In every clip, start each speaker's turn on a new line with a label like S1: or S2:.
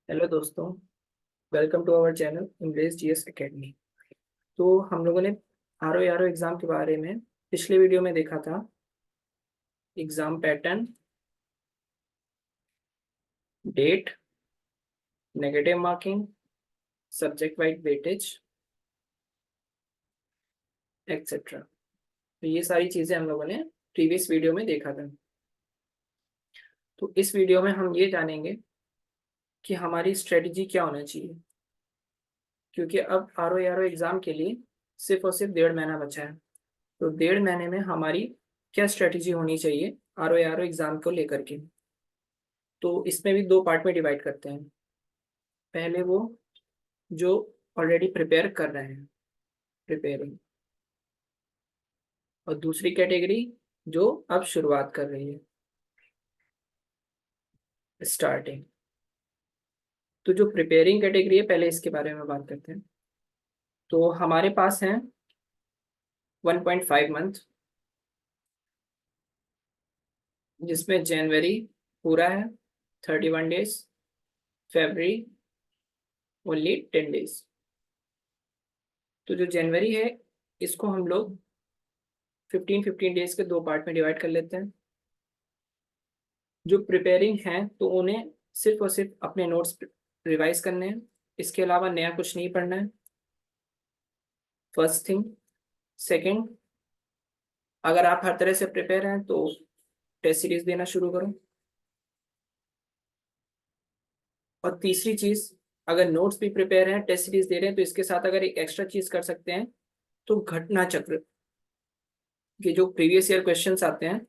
S1: Hello दोस्तों। Welcome to our channel Emerge GS Academy. तो हम लोगों ने R O R O exam के बारे में पिछले वीडियो में देखा था। Exam pattern, date, negative marking, subject wise weightage etcetera. तो ये सारी चीज़ें हम लोगों ने प्रीवियस वीडियो में देखा था। तो इस वीडियो में हम ये जानेंगे कि हमारी स्ट्रेटजी क्या होना चाहिए, क्योंकि अब आर ओ एग्ज़ाम के लिए सिर्फ और सिर्फ 1.5 महीना बचा है। तो 1.5 महीने में हमारी क्या स्ट्रेटजी होनी चाहिए आर ओ एग्ज़ाम को लेकर के। तो इसमें भी दो पार्ट में डिवाइड करते हैं। पहले वो जो ऑलरेडी प्रिपेयर कर रहे हैं, प्रिपेयरिंग, और दूसरी कैटेगरी जो अब शुरुआत कर रही है, स्टार्टिंग। तो जो प्रिपेयरिंग कैटेगरी है, पहले इसके बारे में बात करते हैं। तो हमारे पास है 1.5 मंथ, जिसमें जनवरी पूरा है 31 डेज, फेबररी ओनली 10 डेज। तो जो जनवरी है, इसको हम लोग 15-15 डेज के दो पार्ट में डिवाइड कर लेते हैं। जो प्रिपेयरिंग हैं तो उन्हें सिर्फ और सिर्फ अपने नोट्स रिवाइज करने हैं, इसके अलावा नया कुछ नहीं पढ़ना है। First thing. सेकंड, अगर आप हर तरह से प्रिपेयर हैं तो टेस्ट सीरीज देना शुरू करो। और तीसरी चीज, अगर नोट्स भी प्रिपेयर हैं, टेस्ट सीरीज दे रहे हैं, तो इसके साथ अगर एक एक्स्ट्रा चीज कर सकते हैं तो घटना चक्र के जो प्रीवियस ईयर क्वेश्चंस आते हैं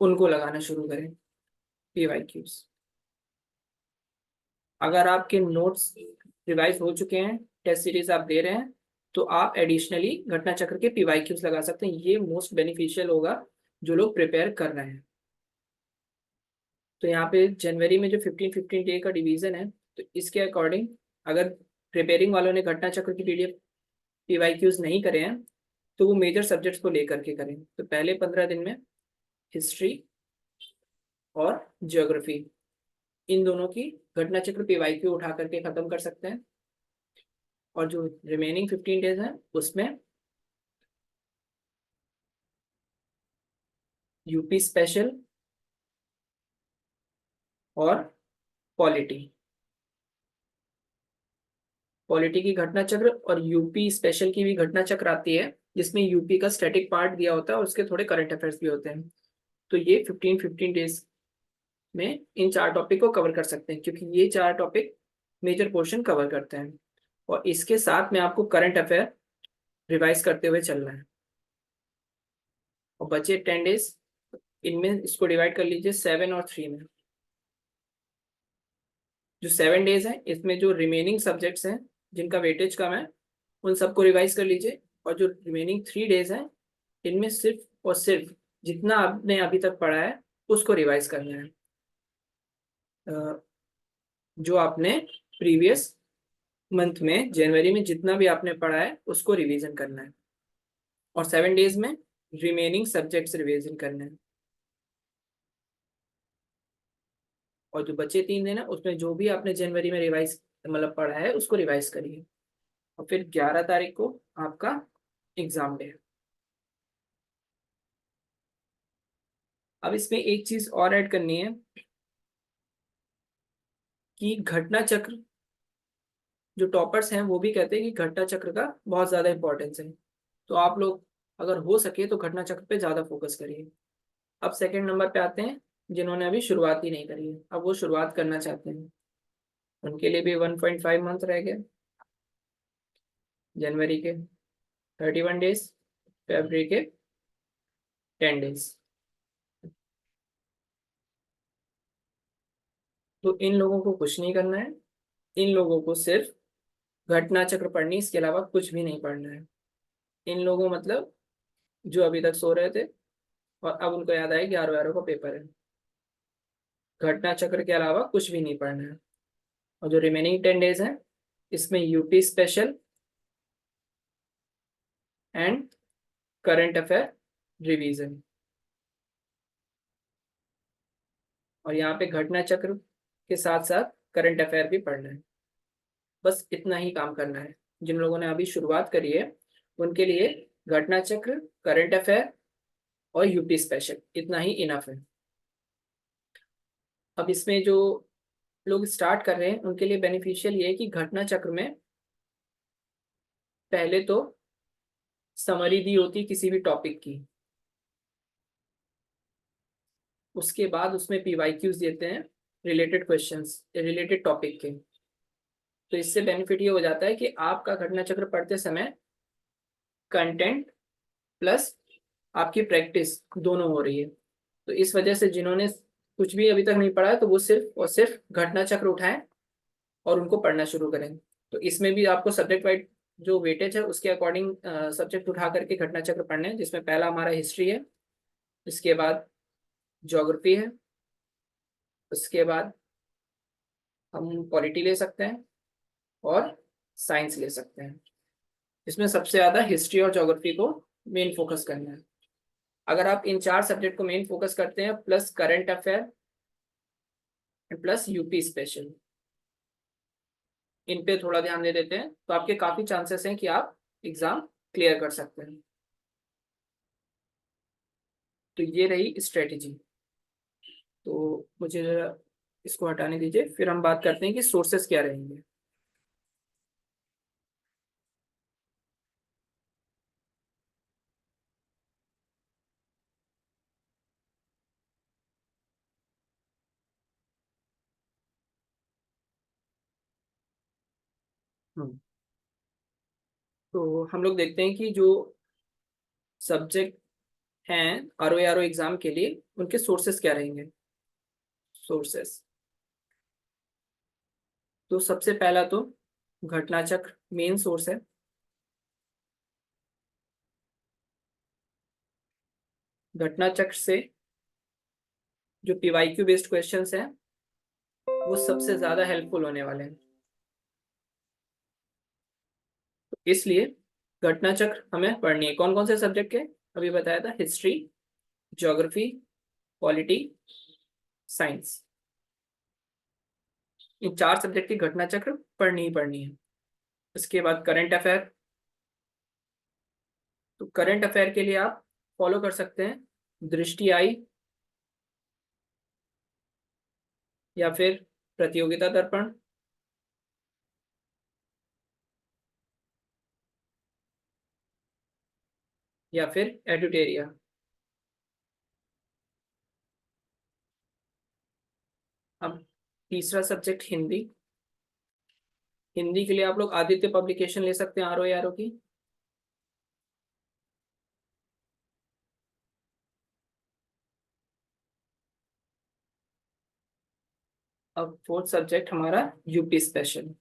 S1: उनको लगाना शुरू करें, पीवाईक्यूज। अगर आपके नोट्स रिवाइज हो चुके हैं, टेस्ट सीरीज आप दे रहे हैं, तो आप एडिशनली घटना चक्र के पीवाईक्यूज लगा सकते हैं। ये मोस्ट बेनिफिशियल होगा जो लोग प्रिपेयर कर रहे हैं। तो यहाँ पे जनवरी में जो 15-15 डे का डिवीजन है, तो इसके अकॉर्डिंग अगर प्रिपेयरिंग वालों ने घटना चक्र की पीडीएफ पीवाईक्यूज नहीं करे हैं, तो वो मेजर सब्जेक्ट्स को लेकर के करें। तो पहले 15 दिन में हिस्ट्री और ज्योग्राफी, इन दोनों की घटना चक्र पीवाईक्यू उठा करके खत्म कर सकते हैं। और जो रिमेनिंग 15 डेज हैं उसमें यूपी स्पेशल और पॉलिटी, पॉलिटी की घटना चक्र और यूपी स्पेशल की भी घटना चक्र आती है, जिसमें यूपी का स्टैटिक पार्ट दिया होता है और उसके थोड़े करंट अफेयर्स भी होते हैं। तो ये 15-15 डेज में इन चार टॉपिक को कवर कर सकते हैं, क्योंकि ये चार टॉपिक मेजर पोर्शन कवर करते हैं। और इसके साथ में आपको करंट अफेयर रिवाइज करते हुए चलना है। और बचे 10 डेज, इनमें इसको डिवाइड कर लीजिए 7 और 3 में। जो 7 डेज हैं, इसमें जो रिमेनिंग सब्जेक्ट्स हैं जिनका वेटेज कम है, उन सबको रिवाइज कर लीजिए। और जो रिमेनिंग 3 डेज हैं, इनमें सिर्फ और सिर्फ जितना आपने अभी तक पढ़ा है उसको रिवाइज करना है। अ, जो आपने प्रीवियस मंथ में जनवरी में जितना भी आपने पढ़ा है उसको रिवीजन करना है। और 7 डेज में रिमेनिंग सब्जेक्ट्स रिवीजन करना है। और जो बचे 3 दिन है, उसमें जो भी आपने जनवरी में रिवाइज मतलब पढ़ा है उसको रिवाइज करिए। और फिर 11 तारीख को आपका एग्जाम डे है। अब इसमें एक चीज और ऐड करनी है कि घटना चक्र, जो टॉपर्स हैं वो भी कहते हैं कि घटना चक्र का बहुत ज्यादा इंपॉर्टेंस है। तो आप लोग अगर हो सके तो घटना चक्र पे ज्यादा फोकस करिए। अब सेकंड नंबर पे आते हैं जिन्होंने अभी शुरुआत ही नहीं करी है, अब वो शुरुआत करना चाहते हैं। उनके लिए भी 1.5 मंथ रह गए। जनवरी के 31 डेज, फरवरी के 10 डेज। तो इन लोगों को कुछ नहीं करना है। इन लोगों को सिर्फ घटना चक्र पढ़नी, इसके अलावा कुछ भी नहीं पढ़ना है। इन लोगों मतलब जो अभी तक सो रहे थे और अब उनको याद आया कि आर का पेपर है। घटना चक्र के अलावा कुछ भी नहीं पढ़ना है। और जो रिमेनिंग 10 डेज हैं, इसमें UP special and current affair revision. और यहाँ पे घटना चक्र के साथ साथ करंट अफेयर भी पढ़ना है। बस इतना ही काम करना है। जिन लोगों ने अभी शुरुआत करी है उनके लिए घटना चक्र, करंट अफेयर और यूपी स्पेशल इतना ही इनफ है। अब इसमें जो लोग स्टार्ट कर रहे हैं उनके लिए बेनिफिशियल ये है कि घटना चक्र में पहले तो समरी दी होती किसी भी टॉपिक की, उसके बाद उसमें पीवाईक्यूज देते हैं रिलेटेड क्वेश्चंस रिलेटेड टॉपिक के। तो इससे बेनिफिट ये हो जाता है कि आपका घटना चक्र पढ़ते समय कंटेंट प्लस आपकी प्रैक्टिस दोनों हो रही है। तो इस वजह से जिन्होंने कुछ भी अभी तक नहीं पढ़ा है तो वो सिर्फ और सिर्फ घटना चक्र उठाएं और उनको पढ़ना शुरू करें। तो इसमें भी आपको सब्जेक्ट वाइज जो वेटेज है उसके अकॉर्डिंग सब्जेक्ट उठा करके घटना चक्र पढ़ने हैं, जिसमें पहला हमारा हिस्ट्री है, इसके बाद ज्योग्राफी है, उसके बाद हम पॉलिटी ले सकते हैं और साइंस ले सकते हैं। इसमें सबसे ज़्यादा हिस्ट्री और ज्योग्राफी को मेन फोकस करना है। अगर आप इन 4 सब्जेक्ट को मेन फोकस करते हैं plus current affair plus UP special, इन पे थोड़ा ध्यान दे देते हैं तो आपके काफ़ी चांसेस हैं कि आप एग्ज़ाम क्लियर कर सकते हैं। तो ये रही स्ट्रेटेजी। तो मुझे जरा इसको हटाने दीजिए, फिर हम बात करते हैं कि सोर्सेस क्या रहेंगे। हम्म, तो हम लोग देखते हैं कि जो सब्जेक्ट हैं आर ओ एग्जाम के लिए उनके सोर्सेस क्या रहेंगे। सोर्सेस, तो सबसे पहला तो घटना चक्र मेन सोर्स है। घटना चक्र से जो पीवाईक्यू बेस्ड क्वेश्चंस हैं वो सबसे ज्यादा हेल्पफुल होने वाले हैं। तो इसलिए घटना चक्र हमें पढ़नी है। कौन कौन से सब्जेक्ट के अभी बताया था, हिस्ट्री, ज्योग्राफी, पॉलिटी, साइंस, इन 4 सब्जेक्ट की घटना चक्र पढ़नी ही पढ़नी है। इसके बाद करंट अफेयर, तो करंट अफेयर के लिए आप फॉलो कर सकते हैं दृष्टि आई या फिर प्रतियोगिता दर्पण या फिर एडुटेरिया। अब तीसरा सब्जेक्ट हिंदी, हिंदी के लिए आप लोग आदित्य पब्लिकेशन ले सकते हैं आर ओ की। अब फोर्थ सब्जेक्ट हमारा यूपी स्पेशल।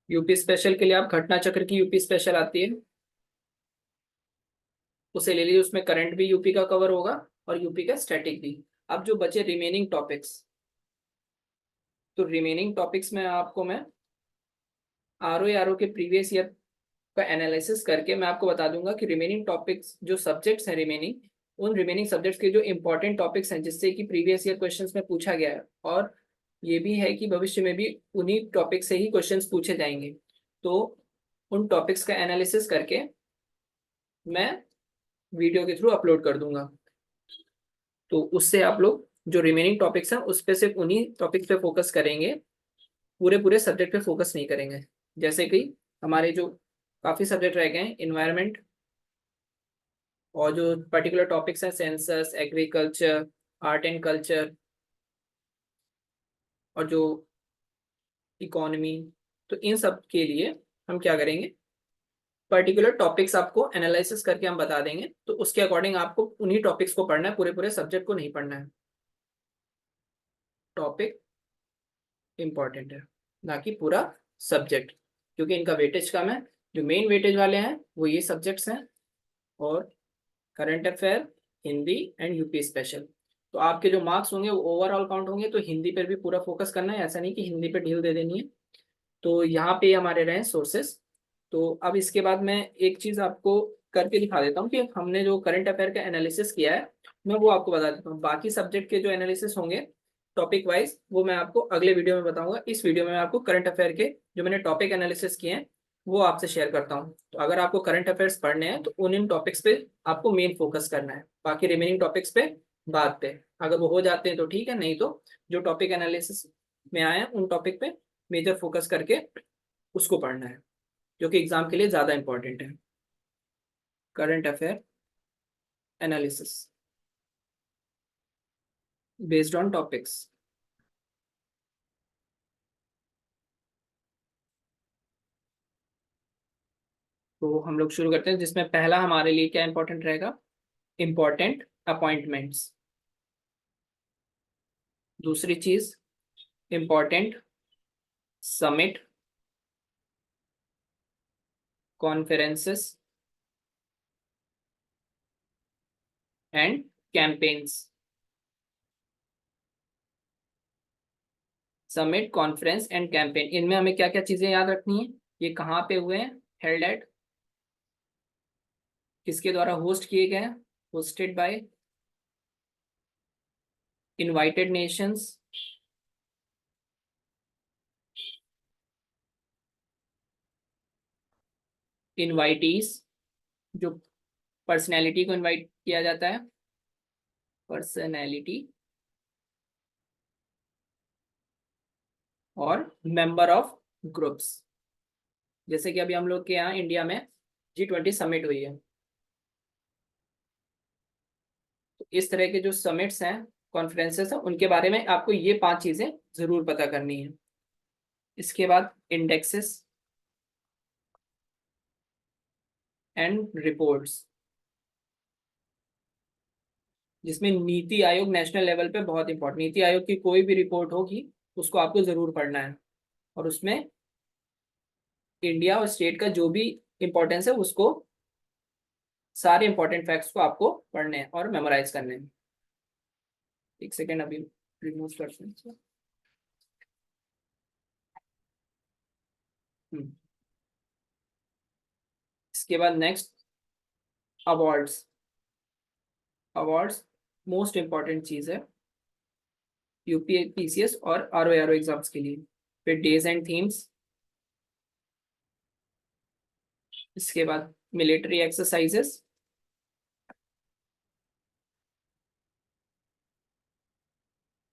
S1: यूपी स्पेशल के लिए आप घटना चक्र की यूपी स्पेशल आती है, उसे ले लीजिए। उसमें करंट भी यूपी का कवर होगा और यूपी का स्टैटिक भी। अब जो बचे रिमेनिंग टॉपिक्स, तो रिमेनिंग टॉपिक्स में आपको मैं आर ओ के प्रीवियस ईयर का एनालिसिस करके मैं आपको बता दूंगा कि रिमेनिंग टॉपिक्स जो सब्जेक्ट्स हैं रिमेनिंग, उन रिमेनिंग सब्जेक्ट्स के जो इंपॉर्टेंट टॉपिक्स हैं जिससे कि प्रीवियस ईयर क्वेश्चंस में पूछा गया है, और ये भी है कि भविष्य में भी उन्हीं टॉपिक से ही क्वेश्चंस पूछे जाएंगे। तो उन टॉपिक्स का एनालिसिस करके मैं वीडियो के थ्रू अपलोड कर दूंगा। तो उससे आप लोग जो रिमेनिंग टॉपिक्स हैं उस पे सिर्फ उन्हीं टॉपिक्स पे फोकस करेंगे, पूरे पूरे सब्जेक्ट पे फोकस नहीं करेंगे। जैसे कि हमारे जो काफ़ी सब्जेक्ट रह गए हैं, इन्वायरमेंट, और जो पर्टिकुलर टॉपिक्स हैं census, agriculture, art and culture, और जो इकोनॉमी, तो इन सब के लिए हम क्या करेंगे, पर्टिकुलर टॉपिक्स आपको एनालिसिस करके हम बता देंगे। तो उसके अकॉर्डिंग आपको उन्हीं टॉपिक्स को पढ़ना है, पूरे पूरे सब्जेक्ट को नहीं पढ़ना है। टॉपिक इंपॉर्टेंट है, ना कि पूरा सब्जेक्ट, क्योंकि इनका वेटेज कम है। जो मेन वेटेज वाले हैं वो ये सब्जेक्ट्स हैं, और current affair, Hindi and UP special. तो आपके जो मार्क्स होंगे वो ओवरऑल काउंट होंगे, तो हिंदी पर भी पूरा फोकस करना है, ऐसा नहीं कि हिंदी पे ढील दे देनी है। तो यहाँ पे हमारे रहे सोर्सेस। तो अब इसके बाद मैं एक चीज़ आपको करके दिखा देता हूँ कि हमने जो करंट अफेयर का एनालिसिस किया है मैं वो आपको बता देता हूँ। बाकी सब्जेक्ट के जो एनालिसिस होंगे टॉपिक वाइज वो मैं आपको अगले वीडियो में बताऊंगा। इस वीडियो में मैं आपको करंट अफेयर के जो मैंने टॉपिक एनालिसिस किए हैं वो आपसे शेयर करता हूँ। तो अगर आपको करंट अफेयर्स पढ़ने हैं तो उन इन टॉपिक्स पे आपको मेन फोकस करना है, बाकी रिमेनिंग टॉपिक्स पे बाद पे। अगर वो हो जाते हैं तो ठीक है, नहीं तो जो टॉपिक एनालिसिस में आए हैं उन टॉपिक पे मेजर फोकस करके उसको पढ़ना है, जो कि एग्जाम के लिए ज्यादा इंपॉर्टेंट है। Current affair analysis based on topics. तो हम लोग शुरू करते हैं, जिसमें पहला हमारे लिए क्या इंपॉर्टेंट रहेगा, इंपॉर्टेंट अपॉइंटमेंट्स। दूसरी चीज important summit conferences and campaigns. Summit conference and campaign, इनमें हमें क्या क्या चीजें याद रखनी है, ये कहाँ पे हुए हैं, हेल्ड एट, किसके द्वारा होस्ट किए गए हैं, hosted by invited Nations, invitees, जो पर्सनैलिटी को इनवाइट किया जाता है, पर्सनैलिटी, और मेंबर ऑफ ग्रुप्स। जैसे कि अभी हम लोग के यहाँ इंडिया में G20 समिट हुई है, तो इस तरह के जो समिट्स हैं, कॉन्फ्रेंसेस हैं, उनके बारे में आपको ये 5 चीजें जरूर पता करनी है। इसके बाद इंडेक्सेस एंड रिपोर्ट्स, जिसमें नीति आयोग नेशनल लेवल पे बहुत इंपॉर्टेंट, नीति आयोग की कोई भी रिपोर्ट होगी उसको आपको जरूर पढ़ना है, और उसमें इंडिया और स्टेट का जो भी इंपॉर्टेंस है उसको, सारे इंपॉर्टेंट फैक्ट्स को आपको पढ़ने हैं और मेमोराइज करने हैं। एक सेकेंड, अभी रिमूव करते हैं। इसके बाद next awards. Awards most important चीज है यूपीपीसीएस और आरओ एग्जाम्स के लिए। फिर डेज एंड थीम्स, इसके बाद मिलिट्री एक्सरसाइजेस,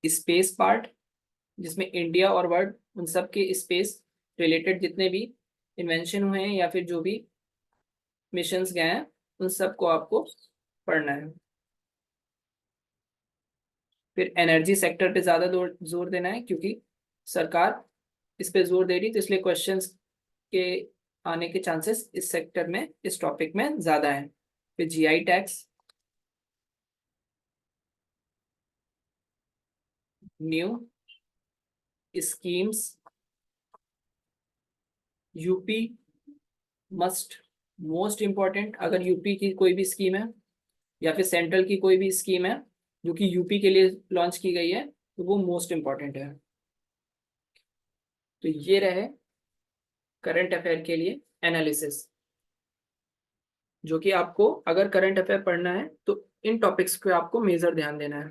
S1: स्पेस पार्ट, जिसमें इंडिया और वर्ल्ड उन सब के स्पेस रिलेटेड जितने भी इन्वेंशन हुए हैं या फिर जो भी मिशंस गए हैं उन सब को आपको पढ़ना है। फिर एनर्जी सेक्टर पे ज्यादा जोर देना है, क्योंकि सरकार इस पे जोर दे रही है, तो इसलिए क्वेश्चंस के आने के चांसेस इस सेक्टर में, इस टॉपिक में ज्यादा है। फिर GI tax, new schemes, UP must, most important, अगर यूपी की कोई भी स्कीम है या फिर सेंट्रल की कोई भी स्कीम है जो कि यूपी के लिए लॉन्च की गई है तो वो मोस्ट इंपॉर्टेंट है। तो ये रहे करंट अफेयर के लिए एनालिसिस, जो कि आपको अगर करंट अफेयर पढ़ना है तो इन टॉपिक्स पे आपको मेजर ध्यान देना है,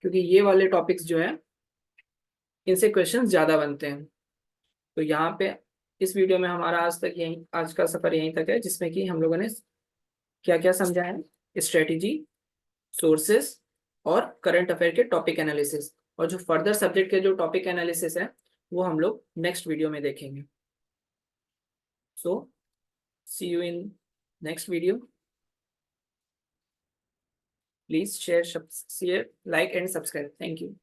S1: क्योंकि ये वाले टॉपिक्स जो है इनसे क्वेश्चन ज्यादा बनते हैं। तो यहाँ पे इस वीडियो में हमारा आज का सफर यहीं तक है, जिसमें कि हम लोगों ने क्या क्या समझा है, स्ट्रेटेजी, सोर्सेस और करंट अफेयर के टॉपिक एनालिसिस। और जो फर्दर सब्जेक्ट के जो टॉपिक एनालिसिस है वो हम लोग नेक्स्ट वीडियो में देखेंगे। So see you in next video. Please share, like and subscribe. Thank you.